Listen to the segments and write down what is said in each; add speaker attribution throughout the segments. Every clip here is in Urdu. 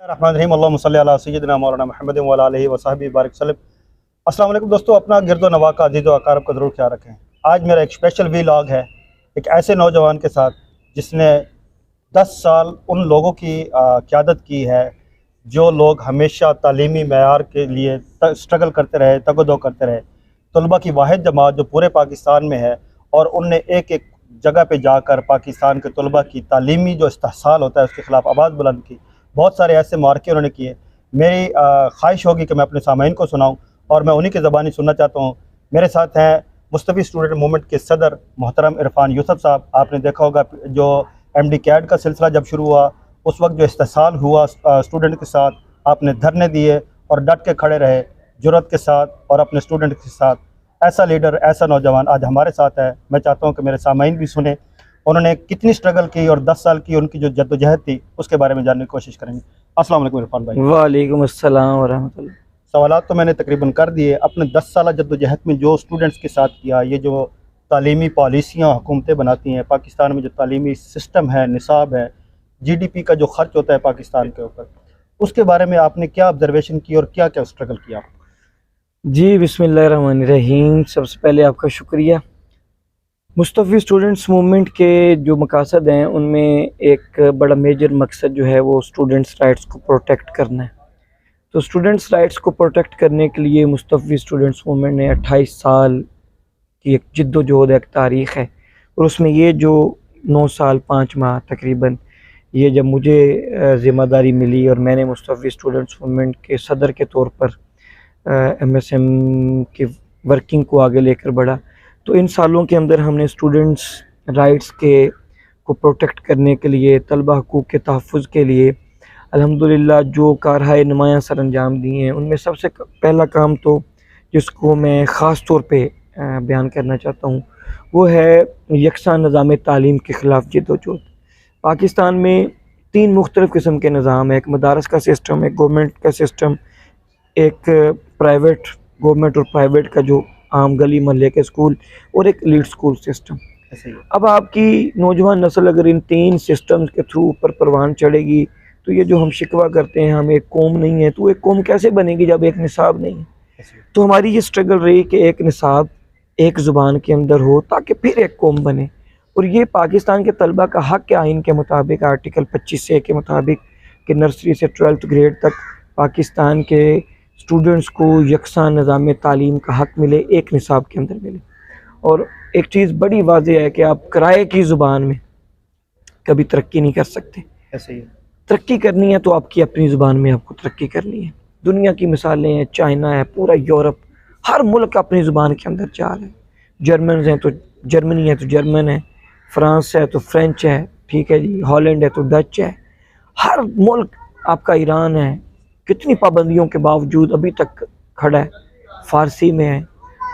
Speaker 1: الرحمن الرحیم اللہم صلی علی سیدنا مولانا محمد وعلی آلہ وصحبہ بارک وسلم۔ السلام علیکم دوستو، اپنا گرد و نواح کا عزیز و اقارب کا ضرور خیال رکھیں۔ آج میرا ایک اسپیشل ویلاگ ہے ایک ایسے نوجوان کے ساتھ جس نے 10 سال ان لوگوں کی قیادت کی ہے جو لوگ ہمیشہ تعلیمی معیار کے لیے سٹرگل کرتے رہے، تگ و دو کرتے رہے۔ طلباء کی واحد جماعت جو پورے پاکستان میں ہے، اور ان نے ایک ایک جگہ پہ جا کر پاکستان کے طلباء کی تعلیمی جو استحصال ہوتا ہے اس کے خلاف آواز بلند کی۔ بہت سارے ایسے مارکے انہوں نے کیے۔ میری خواہش ہوگی کہ میں اپنے سامعین کو سناؤں، اور میں انہی کی زبانی سننا چاہتا ہوں۔ میرے ساتھ ہیں مصطفی اسٹوڈنٹ موومنٹ کے صدر محترم عرفان یوسف صاحب۔ آپ نے دیکھا ہوگا جو ایم ڈی کیڈ کا سلسلہ جب شروع ہوا، اس وقت جو استحصال ہوا اسٹوڈنٹ کے ساتھ، آپ نے دھرنے دیے اور ڈٹ کے کھڑے رہے جرأت کے ساتھ اور اپنے اسٹوڈنٹ کے ساتھ۔ ایسا لیڈر، ایسا نوجوان آج ہمارے ساتھ ہے۔ میں چاہتا ہوں کہ میرے سامعین بھی سنیں انہوں نے کتنی سٹرگل کی، اور 10 سال کی ان کی جو جد و جہد تھی اس کے بارے میں جاننے کی کوشش کریں گے۔ السلام علیکم عرفان بھائی۔
Speaker 2: وعلیکم السلام ورحمۃ اللہ۔
Speaker 1: سوالات تو میں نے تقریباً کر دیے۔ اپنے 10 سالہ جد و جہد میں جو اسٹوڈنٹس کے ساتھ کیا، یہ جو تعلیمی پالیسیاں حکومتیں بناتی ہیں پاکستان میں، جو تعلیمی سسٹم ہے، نصاب ہے، جی ڈی پی کا جو خرچ ہوتا ہے پاکستان کے اوپر، اس کے بارے میں آپ نے کیا آبزرویشن کی اور کیا کیا سٹرگل کیا؟
Speaker 2: جی بسم اللہ الرحمن الرحیم۔ سب سے پہلے آپ کا شکریہ۔ مصطفی اسٹوڈنٹس موومنٹ کے جو مقاصد ہیں ان میں ایک بڑا میجر مقصد جو ہے وہ اسٹوڈنٹس رائٹس کو پروٹیکٹ کرنا ہے۔ تو اسٹوڈنٹس رائٹس کو پروٹیکٹ کرنے کے لیے مصطفی اسٹوڈنٹس موومنٹ نے 28 سال کی ایک جد و جہد، ایک تاریخ ہے، اور اس میں یہ جو 9 سال 5 ماہ تقریباً، یہ جب مجھے ذمہ داری ملی اور میں نے مصطفی اسٹوڈنٹس موومنٹ کے صدر کے طور پر ایم ایس ایم کی ورکنگ کو آگے لے کر بڑھا، تو ان سالوں کے اندر ہم نے اسٹوڈنٹس رائٹس کو پروٹیکٹ کرنے کے لیے، طلبہ حقوق کے تحفظ کے لیے الحمدللہ جو کارہائے نمایاں سر انجام دیے ہیں۔ ان میں سب سے پہلا کام تو جس کو میں خاص طور پہ بیان کرنا چاہتا ہوں وہ ہے یکساں نظام تعلیم کے خلاف جد و جہد۔ پاکستان میں 3 مختلف قسم کے نظام ہیں، ایک مدارس کا سسٹم، ایک گورنمنٹ کا سسٹم، ایک پرائیویٹ، گورنمنٹ اور پرائیویٹ کا جو عام گلی محلے کے اسکول، اور ایک لیڈ اسکول سسٹم۔ اب آپ کی نوجوان نسل اگر ان 3 سسٹمز کے تھرو اوپر پروان چڑھے گی تو یہ جو ہم شکوہ کرتے ہیں ہم ایک قوم نہیں ہے، تو ایک قوم کیسے بنے گی جب ایک نصاب نہیں ہے؟ تو ہماری یہ سٹرگل رہی کہ ایک نصاب ایک زبان کے اندر ہو تاکہ پھر ایک قوم بنے، اور یہ پاکستان کے طلبہ کا حق ہے آئین کے مطابق، آرٹیکل 25A کے مطابق، کہ نرسری سے 12th گریڈ تک پاکستان کے اسٹوڈنٹس کو یکساں نظام تعلیم کا حق ملے، ایک نصاب کے اندر ملے۔ اور ایک چیز بڑی واضح ہے کہ آپ کرائے کی زبان میں کبھی ترقی نہیں کر سکتے۔
Speaker 1: ایسے ہی
Speaker 2: ترقی کرنی ہے تو آپ کی اپنی زبان میں آپ کو ترقی کرنی ہے۔ دنیا کی مثالیں ہیں، چائنا ہے، پورا یورپ، ہر ملک اپنی زبان کے اندر جا رہے ہیں۔ جرمنز ہیں تو جرمنی ہے تو جرمن ہے، فرانس ہے تو فرینچ ہے، ٹھیک ہے جی، ہالینڈ ہے تو ڈچ ہے۔ ہر ملک، آپ کا ایران ہے، کتنی پابندیوں کے باوجود ابھی تک کھڑا ہے، فارسی میں ہے،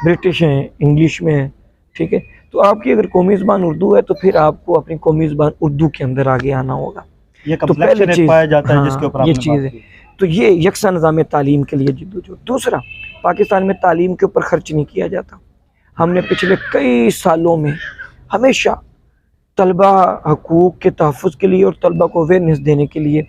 Speaker 2: برٹش ہے، انگلش میں ہے، ٹھیک ہے۔ تو آپ کی اگر قومی زبان اردو ہے تو پھر آپ کو اپنی قومی زبان اردو کے اندر آگے آنا ہوگا۔
Speaker 1: یہ کمپلیکشن ایک پایا جاتا ہے جس کے اوپر آپ
Speaker 2: یہ
Speaker 1: نے
Speaker 2: چیز
Speaker 1: بات
Speaker 2: ہے۔
Speaker 1: کی۔
Speaker 2: تو یہ یکساں نظام تعلیم کے لیے جد و جہد۔ دوسرا، پاکستان میں تعلیم کے اوپر خرچ نہیں کیا جاتا۔ ہم نے پچھلے کئی سالوں میں ہمیشہ طلبہ حقوق کے تحفظ کے لیے اور طلبہ کو اویئرنیس دینے کے لیے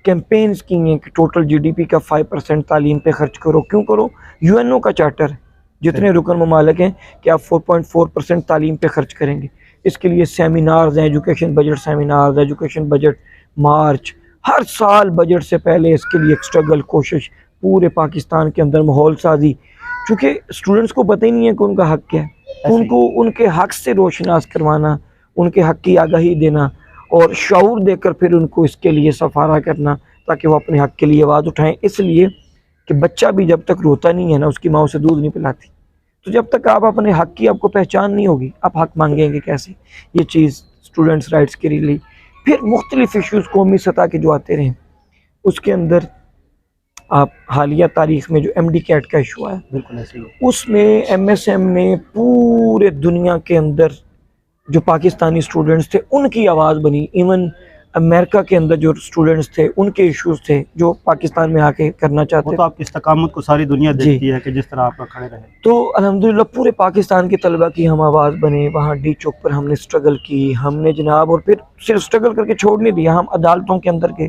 Speaker 2: کیمپینز کی ہیں کہ ٹوٹل جی ڈی پی کا 5% تعلیم پہ خرچ کرو۔ کیوں کرو؟ یو این او کا چارٹر ہے، جتنے رکن ممالک ہیں کہ آپ 4.4% تعلیم پہ خرچ کریں گے۔ اس کے لیے سیمینارز ہیں، education budget seminars, education budget March, ہر سال بجٹ سے پہلے اس کے لیے ایک سٹرگل، کوشش پورے پاکستان کے اندر ماحول سازی، چونکہ اسٹوڈنٹس کو پتہ ہی نہیں ہے کہ ان کا حق کیا ہے، ان کو ان کے حق سے روشناس کروانا، ان کے حق کی آگاہی دینا، اور شعور دے کر پھر ان کو اس کے لیے سفارہ کرنا تاکہ وہ اپنے حق کے لیے آواز اٹھائیں۔ اس لیے کہ بچہ بھی جب تک روتا نہیں ہے نا، اس کی ماں اسے دودھ نہیں پلاتی، تو جب تک آپ اپنے حق کی آپ کو پہچان نہیں ہوگی، آپ حق مانگیں گے کیسے؟ یہ چیز اسٹوڈنٹس رائٹس کے لیے۔ پھر مختلف ایشوز قومی سطح کے جو آتے رہے، اس کے اندر آپ حالیہ تاریخ میں جو ایم ڈی کیٹ کا ایشو آیا،
Speaker 1: بالکل ایسے ہی
Speaker 2: اس میں ایم ایس ایم نے پورے دنیا کے اندر جو پاکستانی اسٹوڈنٹس تھے ان کی آواز بنی، ایون امریکہ کے اندر جو اسٹوڈنٹس تھے ان کے ایشوز تھے جو پاکستان میں آ کے کرنا چاہتے
Speaker 1: وہ تو آپ کی استقامت کو ساری دنیا دیکھتی ہے کہ جس طرح آپ کھڑے رہے۔
Speaker 2: تو الحمدللہ پورے پاکستان کے طلبہ کی ہم آواز بنے، وہاں ڈی چوک پر ہم نے سٹرگل کی، ہم نے جناب، اور پھر صرف سٹرگل کر کے چھوڑ نہیں دیا، ہم عدالتوں کے اندر گئے،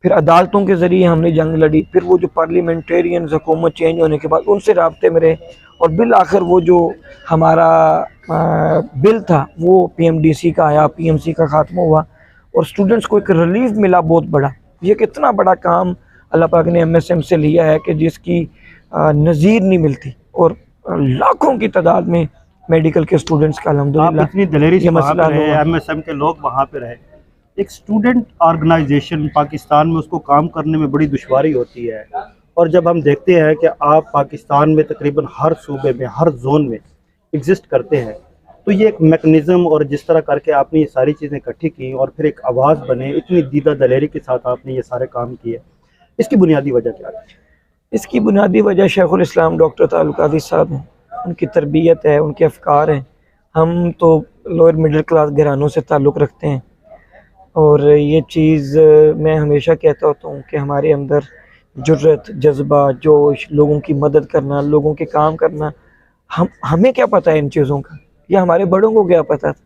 Speaker 2: پھر عدالتوں کے ذریعے ہم نے جنگ لڑی، پھر وہ جو پارلیمنٹیرین حکومت چینج ہونے کے بعد ان سے رابطے میں رہے، اور بالآخر وہ جو ہمارا بل تھا وہ پی ایم ڈی سی کا آیا، پی ایم سی کا خاتمہ ہوا، اور اسٹوڈنٹس کو ایک ریلیف ملا بہت بڑا۔ یہ کتنا بڑا کام اللہ پاک نے ایم ایس ایم سے لیا ہے کہ جس کی نظیر نہیں ملتی، اور لاکھوں کی تعداد میں میڈیکل کے اسٹوڈنٹس کا
Speaker 1: آپ
Speaker 2: الحمدللہ
Speaker 1: اتنی دلیری سے
Speaker 2: یہ
Speaker 1: وہاں پہ
Speaker 2: مسئلہ
Speaker 1: رہے،
Speaker 2: ہوا۔
Speaker 1: ایم ایس ایم کے لوگ وہاں پہ رہے۔ ایک اسٹوڈنٹ آرگنائزیشن پاکستان میں اس کو کام کرنے میں بڑی دشواری ہوتی ہے، اور جب ہم دیکھتے ہیں کہ آپ پاکستان میں تقریباً ہر صوبے میں ہر زون میں ایگزسٹ کرتے ہیں، تو یہ ایک میکنزم اور جس طرح کر کے آپ نے یہ ساری چیزیں اکٹھی کی اور پھر ایک آواز بنے، اتنی دیدہ دلیری کے ساتھ آپ نے یہ سارے کام کیے، اس کی بنیادی وجہ کیا ہے؟
Speaker 2: اس کی بنیادی وجہ شیخ الاسلام ڈاکٹر طارق القادری صاحب ہیں، ان کی تربیت ہے، ان کے افکار ہیں۔ ہم تو لوئر مڈل کلاس گھرانوں سے تعلق رکھتے ہیں، اور یہ چیز میں ہمیشہ کہتا ہوتا ہوں کہ ہمارے اندر جرت، جذبہ، جوش، لوگوں کی مدد کرنا، لوگوں کے کام کرنا، ہمیں کیا پتہ ہے ان چیزوں کا، یا ہمارے بڑوں کو کیا پتہ تھا؟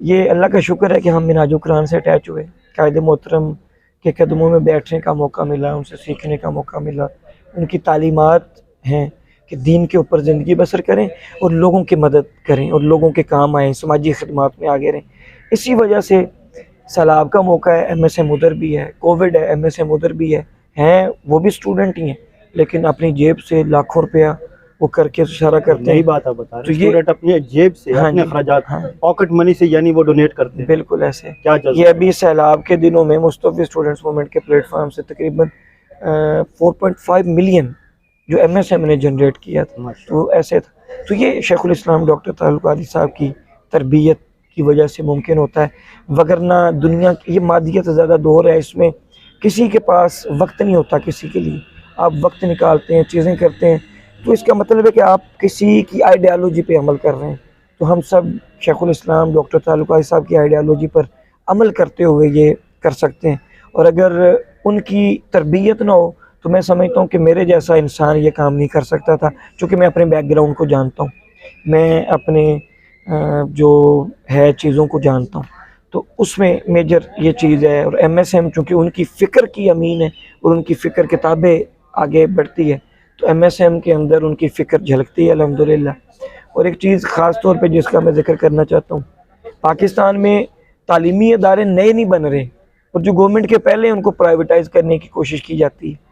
Speaker 2: یہ اللہ کا شکر ہے کہ ہم منہاج القرآن سے اٹیچ ہوئے، قائد محترم کے قدموں میں بیٹھنے کا موقع ملا، ان سے سیکھنے کا موقع ملا۔ ان کی تعلیمات ہیں کہ دین کے اوپر زندگی بسر کریں اور لوگوں کی مدد کریں اور لوگوں کے کام آئیں، سماجی خدمات میں آگے رہیں۔ اسی وجہ سے سیلاب کا موقع ہے، ایم ایس ایم ادھر بھی ہے، کووڈ ہے، ایم ایس ایم ادھر بھی ہے، ہیں وہ بھی اسٹوڈنٹ ہی ہیں، لیکن اپنی جیب سے لاکھوں روپیہ وہ کر کے اشارہ کرتے
Speaker 1: نئی
Speaker 2: ہیں۔
Speaker 1: بات آپ بتا رہے
Speaker 2: تو
Speaker 1: ہیں،
Speaker 2: یہ
Speaker 1: اسٹوڈنٹ اپنی جیب سے
Speaker 2: ہاں
Speaker 1: اپنے
Speaker 2: جی،
Speaker 1: اخراجات
Speaker 2: ہاں
Speaker 1: پاکٹ منی سے یعنی وہ ڈونیٹ کرتے ہیں۔
Speaker 2: بالکل ایسے۔
Speaker 1: کیا جذبہ
Speaker 2: یہ
Speaker 1: ہے؟
Speaker 2: ابھی سیلاب کے دنوں میں مستوفی اسٹوڈنٹس موومنٹ کے پلیٹ فارم سے تقریباً 4.5 ملین جو ایم ایس ایم نے جنریٹ کیا تھا،
Speaker 1: ماشاء
Speaker 2: تو ایسے تھا۔ تو یہ شیخ الاسلام ڈاکٹر طارق القادری صاحب کی تربیت کی وجہ سے ممکن ہوتا ہے، وگرنہ دنیا کی یہ مادیت زیادہ دور ہے، اس میں کسی کے پاس وقت نہیں ہوتا کسی کے لیے۔ آپ وقت نکالتے ہیں، چیزیں کرتے ہیں، تو اس کا مطلب ہے کہ آپ کسی کی آئیڈیالوجی پہ عمل کر رہے ہیں۔ تو ہم سب شیخ الاسلام ڈاکٹر طارق القادری صاحب کی آئیڈیالوجی پر عمل کرتے ہوئے یہ کر سکتے ہیں، اور اگر ان کی تربیت نہ ہو تو میں سمجھتا ہوں کہ میرے جیسا انسان یہ کام نہیں کر سکتا تھا، چونکہ میں اپنے بیک گراؤنڈ کو جانتا ہوں، میں اپنے جو ہے چیزوں کو جانتا ہوں، تو اس میں میجر یہ چیز ہے۔ اور ایم ایس ایم چونکہ ان کی فکر کی امین ہے اور ان کی فکر کتابیں آگے بڑھتی ہے، تو ایم ایس ایم کے اندر ان کی فکر جھلکتی ہے الحمدللہ۔ اور ایک چیز خاص طور پہ جس کا میں ذکر کرنا چاہتا ہوں، پاکستان میں تعلیمی ادارے نئے نہیں بن رہے، اور جو گورنمنٹ کے پہلے ان کو پرائیویٹائز کرنے کی کوشش کی جاتی ہے،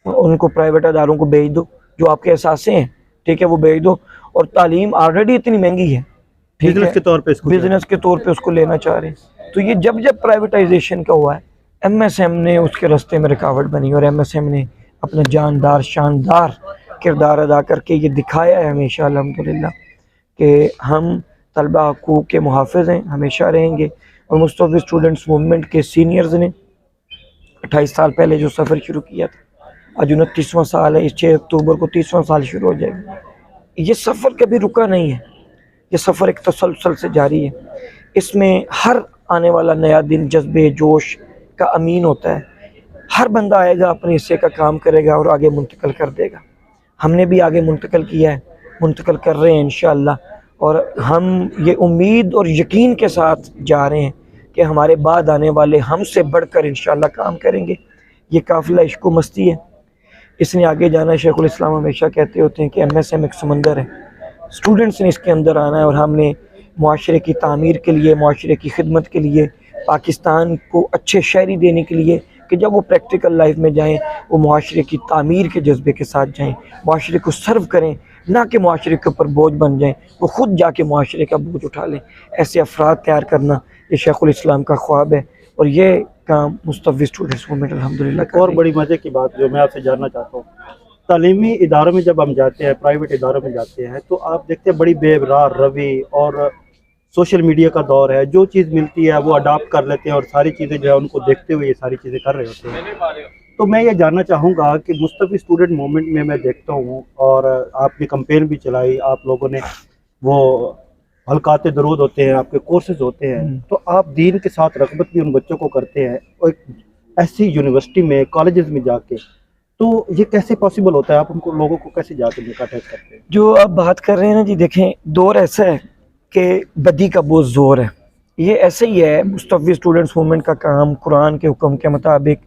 Speaker 2: ان کو پرائیویٹ اداروں کو بھیج دو، جو آپ کے اثاثے ہیں ٹھیک ہے وہ بھیج دو، اور تعلیم آلریڈی اتنی مہنگی ہے، ٹھیک ہے
Speaker 1: بزنس کے طور پہ اس کو
Speaker 2: بزنس کے طور پہ اس کو لینا چاہ رہے ہیں۔ تو یہ جب پرائیویٹائزیشن کا ہوا ہے، ایم ایس ایم نے اس کے راستے میں رکاوٹ بنی، اور ایم ایس ایم نے اپنا جاندار شاندار کردار ادا کر کے یہ دکھایا ہے ہمیشہ الحمدللہ کہ ہم طلبہ حقوق کے محافظ ہیں، ہمیشہ رہیں گے۔ اور مستوفی اسٹوڈنٹس موومنٹ کے سینئرز نے 28 سال پہلے جو سفر شروع کیا تھا، آج 29واں سال ہے، اس 6 اکتوبر کو 30واں سال شروع ہو جائے گا۔ یہ سفر کبھی رکا نہیں ہے، یہ سفر ایک تسلسل سے جاری ہے، اس میں ہر آنے والا نیا دن جذبے جوش کا امین ہوتا ہے، ہر بندہ آئے گا اپنے حصے کا کام کرے گا اور آگے منتقل کر دے گا۔ ہم نے بھی آگے منتقل کیا ہے، منتقل کر رہے ہیں انشاءاللہ، اور ہم یہ امید اور یقین کے ساتھ جا رہے ہیں کہ ہمارے بعد آنے والے ہم سے بڑھ کر انشاءاللہ کام کریں گے۔ یہ قافلہ عشق و مستی ہے، اس نے آگے جانا ہے۔ شیخ الاسلام ہمیشہ کہتے ہوتے ہیں کہ ایم ایس ایم ایک سمندر ہے، اسٹوڈنٹس نے اس کے اندر آنا ہے، اور ہم نے معاشرے کی تعمیر کے لیے، معاشرے کی خدمت کے لیے، پاکستان کو اچھے شہری دینے کے لیے کہ جب وہ پریکٹیکل لائف میں جائیں وہ معاشرے کی تعمیر کے جذبے کے ساتھ جائیں، معاشرے کو سرو کریں، نہ کہ معاشرے کے اوپر بوجھ بن جائیں، وہ خود جا کے معاشرے کا بوجھ اٹھا لیں۔ ایسے افراد تیار کرنا یہ شیخ الاسلام کا خواب ہے، اور یہ کام مستوفی اسٹوڈنٹس موومنٹ الحمدللہ کر
Speaker 1: اور
Speaker 2: رہی ہے۔
Speaker 1: بڑی مزے کی بات جو میں آپ سے جاننا چاہتا ہوں، تعلیمی اداروں میں جب ہم جاتے ہیں، پرائیویٹ اداروں میں جاتے ہیں، تو آپ دیکھتے ہیں بڑی بے برار روی اور سوشل میڈیا کا دور ہے، جو چیز ملتی ہے وہ اڈاپٹ کر لیتے ہیں اور ساری چیزیں جو ہے ان کو دیکھتے ہوئے یہ ساری چیزیں کر رہے ہوتے ہیں۔ تو میں یہ جاننا چاہوں گا کہ مستوفی اسٹوڈنٹ موومنٹ میں دیکھتا ہوں، اور آپ نے کمپین بھی چلائی، آپ لوگوں نے وہ حلقات درود ہوتے ہیں، آپ کے کورسز ہوتے ہیں، تو آپ دین کے ساتھ رغبت بھی ان بچوں کو کرتے ہیں، اور ایک ایسی یونیورسٹی میں کالجز میں جا کے، تو یہ کیسے پاسبل ہوتا ہے؟ آپ ان کو لوگوں کو کیسے جا کے اٹیچ کرتے ہیں؟
Speaker 2: جو آپ بات کر رہے ہیں نا جی، دیکھیں دور ایسا ہے کہ بدی کا بہت زور ہے، یہ ایسے ہی ہے۔ مستوفی اسٹوڈنٹس موومنٹ کا کام قرآن کے حکم کے مطابق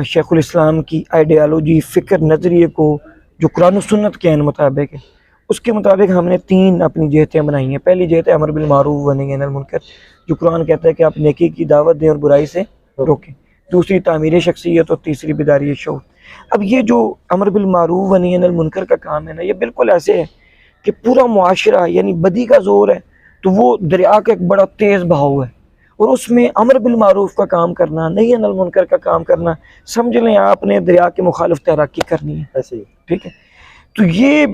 Speaker 2: شیخ الاسلام کی آئیڈیالوجی، فکر، نظریے کو جو قرآن و سنت کے مطابق ہے، اس کے مطابق ہم نے 3 اپنی جہتیں بنائی ہیں۔ پہلی جہت ہے امر بالمعروف و نہی عن المنکر، جو قرآن کہتا ہے کہ آپ نیکی کی دعوت دیں اور برائی سے روکیں۔ دوسری تعمیر شخصیت، اور تیسری بیداری شعور۔ اب یہ جو امر بالمعروف و نہی عن المنکر کا کام ہے نا، یہ بالکل ایسے ہے کہ پورا معاشرہ یعنی بدی کا زور ہے تو وہ دریا کا ایک بڑا تیز بہاؤ ہے، اور اس میں امر بالمعروف کا کام کرنا، نہی عن المنکر کا کام کرنا، سمجھ لیں آپ نے دریا کے مخالف تیراکی کرنی ہے،
Speaker 1: ایسے ہی
Speaker 2: ٹھیک ہے۔ تو یہ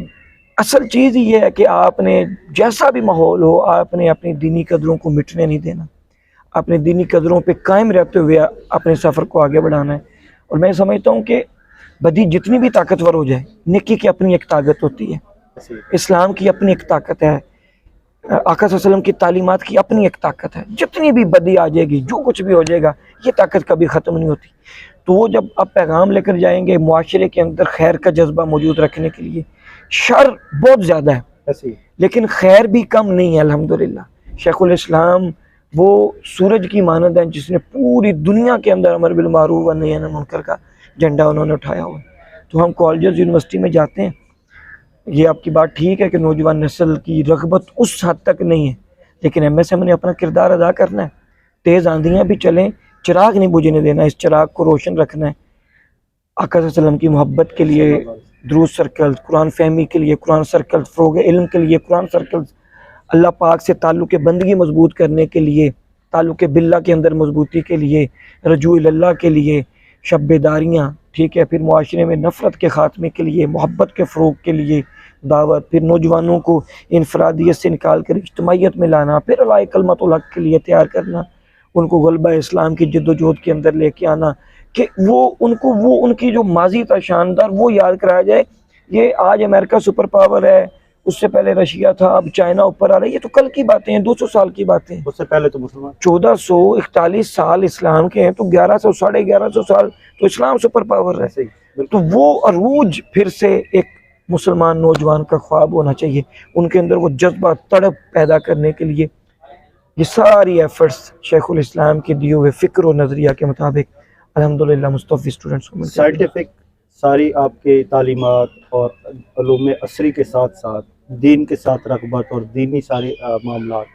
Speaker 2: اصل چیز یہ ہے کہ آپ نے جیسا بھی ماحول ہو، آپ نے اپنی دینی قدروں کو مٹنے نہیں دینا، اپنے دینی قدروں پہ قائم رہتے ہوئے اپنے سفر کو آگے بڑھانا ہے۔ اور میں سمجھتا ہوں کہ بدی جتنی بھی طاقتور ہو جائے، نیکی کی اپنی ایک طاقت ہوتی ہے،
Speaker 1: ایسے ہی
Speaker 2: اسلام کی اپنی ایک طاقت ہے، آقا صلی اللہ علیہ وسلم کی تعلیمات کی اپنی ایک طاقت ہے۔ جتنی بھی بدی آ جائے گی، جو کچھ بھی ہو جائے گا، یہ طاقت کبھی ختم نہیں ہوتی۔ تو وہ جب آپ پیغام لے کر جائیں گے معاشرے کے اندر خیر کا جذبہ موجود رکھنے کے لیے، شر بہت زیادہ ہے
Speaker 1: ایسے ہی
Speaker 2: لیکن خیر بھی کم نہیں ہے الحمدللہ۔ شیخ الاسلام وہ سورج کی مانند ہیں جس نے پوری دنیا کے اندر امر بالمعروف و نہی عن المنکر کا جھنڈا انہوں نے اٹھایا ہوا ہے۔ تو ہم کالجز یونیورسٹی میں جاتے ہیں، یہ آپ کی بات ٹھیک ہے کہ نوجوان نسل کی رغبت اس حد تک نہیں ہے، لیکن ایم ایس ایم نے اپنا کردار ادا کرنا ہے۔ تیز آندیاں بھی چلیں، چراغ نہیں بجھنے دینا، اس چراغ کو روشن رکھنا ہے۔ آقا صلی اللہ علیہ وسلم کی محبت کے لیے درود سرکل، قرآن فہمی کے لیے قرآن سرکل، فروغ علم کے لیے قرآن سرکل، اللہ پاک سے تعلق بندگی مضبوط کرنے کے لیے، تعلق باللہ کے اندر مضبوطی کے لیے، رجوع اللہ کے لیے شب بیداریاں، ٹھیک ہے، پھر معاشرے میں نفرت کے خاتمے کے لیے، محبت کے فروغ کے لیے دعوت، پھر نوجوانوں کو انفرادیت سے نکال کر اجتماعیت میں لانا، پھر علائے کلمت الحق کے لیے تیار کرنا، ان کو غلبہ اسلام کی جد و جہد کے اندر لے کے آنا، کہ وہ ان کی جو ماضی تھا شاندار وہ یاد کرایا جائے۔ یہ آج امریکہ سپر پاور ہے، اس سے پہلے رشیا تھا، اب چائنا اوپر آ رہا ہے، یہ تو کل کی باتیں ہیں، 200 سال کی باتیں ہیں۔
Speaker 1: اس سے پہلے تو مسلمان
Speaker 2: 1441 سال اسلام کے ہیں، تو 1100 ساڑھے 1100 سال تو اسلام سپر پاور ہے۔
Speaker 1: ایسے ہی
Speaker 2: تو وہ عروج پھر سے ایک مسلمان نوجوان کا خواب ہونا چاہیے، ان کے اندر وہ جذبہ تڑپ پیدا کرنے کے لیے یہ ساری ایفرٹس شیخ الاسلام کے دیے ہوئے فکر و نظریہ کے مطابق الحمدللہ مستوفی اسٹوڈنٹس کو ملتے ہیں۔
Speaker 1: سائنٹیفک ساری آپ کی تعلیمات اور علوم عصری کے ساتھ ساتھ دین کے ساتھ رغبت اور دینی سارے معاملات،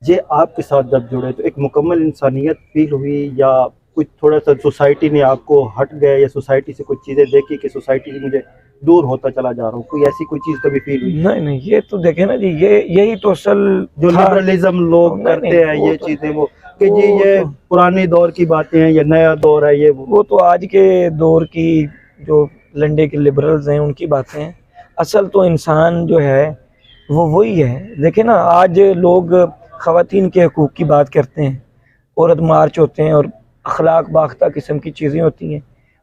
Speaker 1: یہ آپ کے ساتھ جب جڑے تو ایک مکمل انسانیت فیل ہوئی، یا کچھ تھوڑا سا سوسائٹی نے آپ کو ہٹ گئے، یا سوسائٹی سے کچھ چیزیں دیکھی کہ سوسائٹی سے مجھے دور ہوتا چلا جا رہا ہوں، کوئی ایسی کوئی چیز کبھی فیل ہوئی؟
Speaker 2: نہیں، یہ تو دیکھیں نا جی، یہی تو اصل
Speaker 1: جو
Speaker 2: تھا۔
Speaker 1: لبرلزم لوگ
Speaker 2: نہیں،
Speaker 1: کرتے ہیں
Speaker 2: وہ
Speaker 1: یہ
Speaker 2: تو-
Speaker 1: چیزیں، وہ کہ جی
Speaker 2: وہ
Speaker 1: یہ
Speaker 2: تو-
Speaker 1: پرانے دور کی باتیں ہیں، یہ نیا دور ہے، یہ
Speaker 2: وہ تو آج کے دور کی جو لنڈے کے لبرلز ہیں ان کی باتیں ہیں۔ اصل تو انسان جو ہے وہ وہی ہے۔ دیکھیں نا، آج لوگ خواتین کے حقوق کی بات کرتے ہیں، عورت مارچ ہوتے ہیں اور اخلاق باختہ قسم کی چیزیں ہوتی ہیں۔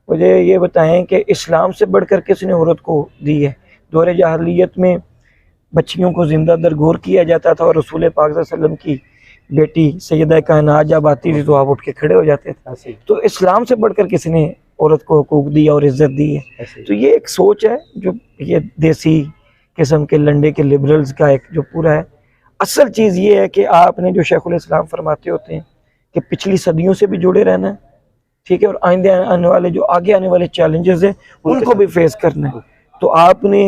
Speaker 2: مجھے یہ بتائیں کہ اسلام سے بڑھ کر کس نے عورت کو دی ہے؟ دور جاہلیت میں بچیوں کو زندہ درگور کیا جاتا تھا، اور رسول پاک صلی اللہ علیہ وسلم کی بیٹی سیدہ کائنات جب آتی تھی تو آپ اٹھ کے کھڑے ہو جاتے تھے۔
Speaker 1: ایسے ہی
Speaker 2: تو اسلام سے بڑھ کر کس نے عورت کو حقوق دیا اور عزت دی ہے؟
Speaker 1: ایسے ہی
Speaker 2: تو یہ ایک سوچ ہے جو یہ دیسی قسم کے لنڈے کے لبرلز کا ایک جو پورا ہے۔ اصل چیز یہ ہے کہ آپ نے جو شیخ الاسلام فرماتے ہوتے ہیں کہ پچھلی صدیوں سے بھی جڑے رہنا ہے، ٹھیک ہے، اور آئندہ آنے والے جو آگے آنے والے چیلنجز ہیں ان کو بھی فیس کرنا ہے۔ تو آپ نے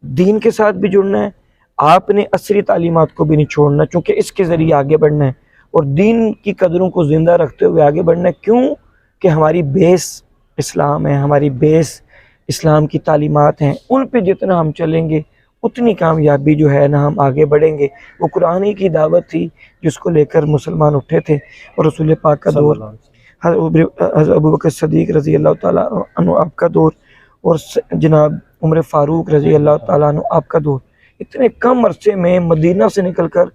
Speaker 2: دین کے ساتھ بھی جڑنا ہے، آپ نے عصری تعلیمات کو بھی نہیں چھوڑنا، چونکہ اس کے ذریعے آگے بڑھنا ہے اور دین کی قدروں کو زندہ رکھتے ہوئے آگے بڑھنا ہے۔ کیوں کہ ہماری بیس اسلام ہے، ہماری بیس اسلام کی تعلیمات ہیں، ان پہ جتنا ہم چلیں گے اتنی کامیابی جو ہے نا ہم آگے بڑھیں گے۔ وہ قرآن کی دعوت تھی جس کو لے کر مسلمان اٹھے تھے، اور رسول پاک کا
Speaker 1: صلی
Speaker 2: دور،
Speaker 1: اللہ علیہ وسلم۔
Speaker 2: حضرت ابوبکر صدیق رضی اللہ تعالیٰ عنہ آپ کا دور، اور جناب عمر فاروق رضی اللہ تعالیٰ عنہ آپ کا دور، اتنے کم عرصے میں مدینہ سے نکل کر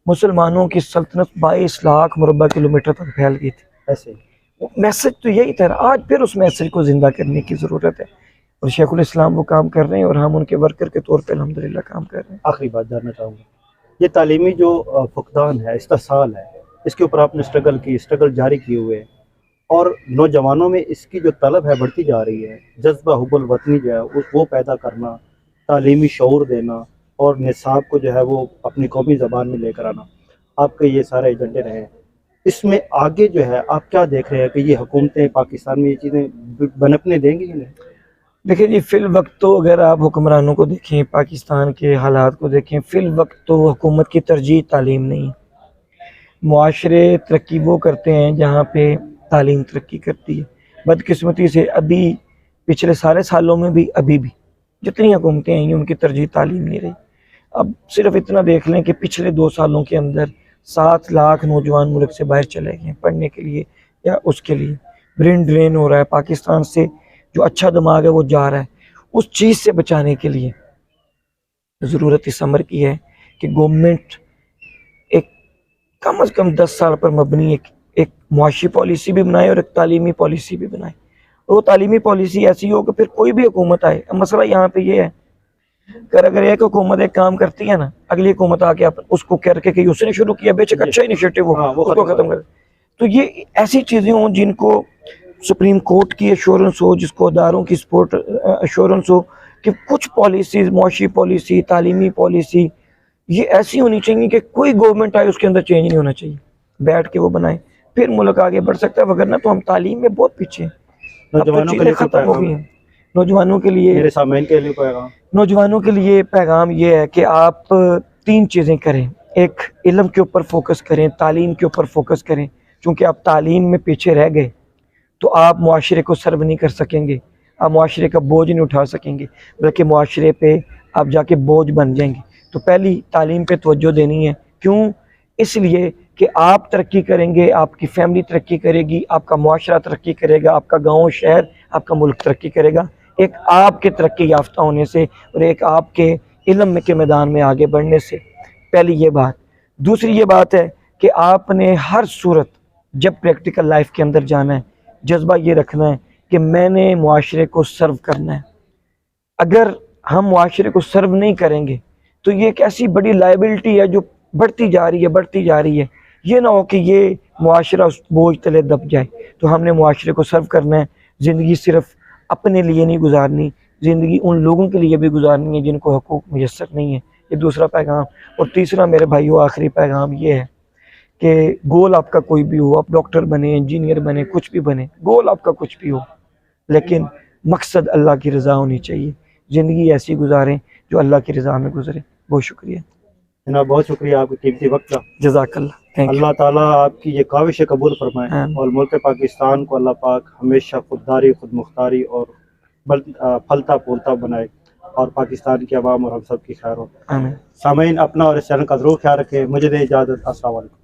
Speaker 2: مسلمانوں کی سلطنت 22 لاکھ مربع کلومیٹر تک پھیل گئی تھی۔
Speaker 1: ایسے ہی
Speaker 2: میسج تو یہی تھا، آج پھر اس میسج کو زندہ کرنے کی ضرورت ہے، اور شیخ الاسلام وہ کام کر رہے ہیں اور ہم ان کے ورکر کے طور پہ الحمدللہ کام کر رہے ہیں۔
Speaker 1: آخری بات جاننا چاہوں گا، یہ تعلیمی جو فقدان ہے، استحصال ہے، اس کے اوپر آپ نے اسٹرگل جاری کیے ہوئے ہیں، اور نوجوانوں میں اس کی جو طلب ہے بڑھتی جا رہی ہے، جذبہ حب الوطنی جو ہے وہ پیدا کرنا، تعلیمی شعور دینا، اور نصاب کو جو ہے وہ اپنی قومی زبان میں لے کر آنا، آپ کے یہ سارے ایجنڈے رہے ہیں۔ اس میں آگے جو ہے آپ کیا دیکھ رہے ہیں کہ یہ حکومتیں پاکستان میں یہ چیزیں بنپنے دیں گی کہ نہیں؟
Speaker 2: دیکھیں جی، فی الوقت تو اگر آپ حکمرانوں کو دیکھیں، پاکستان کے حالات کو دیکھیں، فی الوقت تو حکومت کی ترجیح تعلیم نہیں ہے۔ معاشرے ترقی وہ کرتے ہیں جہاں پہ تعلیم ترقی کرتی ہے۔ بدقسمتی سے ابھی پچھلے سارے سالوں میں بھی ابھی بھی جتنی حکومتیں ہیں ان کی ترجیح تعلیم نہیں رہی۔ اب صرف اتنا دیکھ لیں کہ پچھلے 2 سالوں کے اندر 7 لاکھ نوجوان ملک سے باہر چلے گئے ہیں پڑھنے کے لیے یا اس کے لیے۔ برین ڈرین ہو رہا ہے، پاکستان سے جو اچھا دماغ ہے وہ جا رہا ہے۔ اس چیز سے بچانے کے لیے ضرورت اس امر کی ہے کہ گورنمنٹ ایک کم از کم 10 سال پر مبنی ایک معاشی پالیسی بھی بنائے اور ایک تعلیمی پالیسی بھی بنائے۔ اور وہ تعلیمی پالیسی ایسی ہو کہ پھر کوئی بھی حکومت آئے۔ مسئلہ یہاں پہ یہ ہے کہ اگر ایک حکومت ایک کام کرتی ہے نا، اگلی حکومت آ کے اس کو کہہ رکھے کہ اس نے شروع کیا، بے شک اچھا انیشیٹو ہو، اس کو ختم کر۔ تو یہ ایسی چیزیں ہوں جن کو سپریم کورٹ کی ایشورنس ہو، جس کو اداروں کی سپورٹ ایشورنس ہو کہ کچھ پالیسیز، معاشی پالیسی، تعلیمی پالیسی یہ ایسی ہونی چاہیے کہ کوئی گورنمنٹ آئے اس کے اندر چینج نہیں ہونا چاہیے، بیٹھ کے وہ بنائے، پھر ملک آگے بڑھ سکتا ہے۔ وگرنہ تو ہم تعلیم میں بہت پیچھے ہیں، اب تو
Speaker 1: نوجوانوں کے
Speaker 2: چیزیں
Speaker 1: لیے
Speaker 2: ختم ہو گئی ہیں۔ نوجوانوں کے لیے
Speaker 1: میرے سامعین کے لیے پیغام؟
Speaker 2: نوجوانوں کے لیے پیغام یہ ہے کہ آپ 3 چیزیں کریں۔ ایک، علم کے اوپر فوکس کریں، تعلیم کے اوپر فوکس کریں، چونکہ آپ تعلیم میں پیچھے رہ گئے تو آپ معاشرے کو سرو نہیں کر سکیں گے، آپ معاشرے کا بوجھ نہیں اٹھا سکیں گے، بلکہ معاشرے پہ آپ جا کے بوجھ بن جائیں گے۔ تو پہلی تعلیم پہ توجہ دینی ہے۔ کیوں؟ اس لیے کہ آپ ترقی کریں گے، آپ کی فیملی ترقی کرے گی، آپ کا معاشرہ ترقی کرے گا، آپ کا گاؤں، شہر، آپ کا ملک ترقی کرے گا، ایک آپ کے ترقی یافتہ ہونے سے اور ایک آپ کے علم کے میدان میں آگے بڑھنے سے۔ پہلی یہ بات۔ دوسری یہ بات ہے کہ آپ نے ہر صورت جب پریکٹیکل لائف کے اندر جانا ہے، جذبہ یہ رکھنا ہے کہ میں نے معاشرے کو سرو کرنا ہے۔ اگر ہم معاشرے کو سرو نہیں کریں گے تو یہ ایک ایسی بڑی لائبلٹی ہے جو بڑھتی جا رہی ہے۔ یہ نہ ہو کہ یہ معاشرہ اس بوجھ تلے دب جائے۔ تو ہم نے معاشرے کو سرو کرنا ہے۔ زندگی صرف اپنے لیے نہیں گزارنی، زندگی ان لوگوں کے لیے بھی گزارنی ہے جن کو حقوق میسر نہیں ہے۔ یہ دوسرا پیغام۔ اور تیسرا میرے بھائیوں، آخری پیغام یہ ہے کہ گول آپ کا کوئی بھی ہو، آپ ڈاکٹر بنے، انجینئر بنے، کچھ بھی بنے، گول آپ کا کچھ بھی ہو، لیکن مقصد اللہ کی رضا ہونی چاہیے۔ زندگی ایسی گزاریں جو اللہ کی رضا میں گزرے۔ بہت شکریہ
Speaker 1: جناب، بہت شکریہ آپ کے قیمتی وقت کا۔
Speaker 2: جزاک اللہ، تھینک یو۔
Speaker 1: اللہ تعالیٰ آپ کی یہ کاوش قبول فرمائے اور ملک پاکستان کو اللہ پاک ہمیشہ خودداری، خود مختاری اور پھلتا پھولتا بنائے اور پاکستان کی عوام اور ہم سب کی خیر ہو۔
Speaker 2: آمین۔
Speaker 1: سامعین، اپنا اور اس چینل کا ضرور خیال رکھیں۔ مجھے دے اجازت، السلام علیکم۔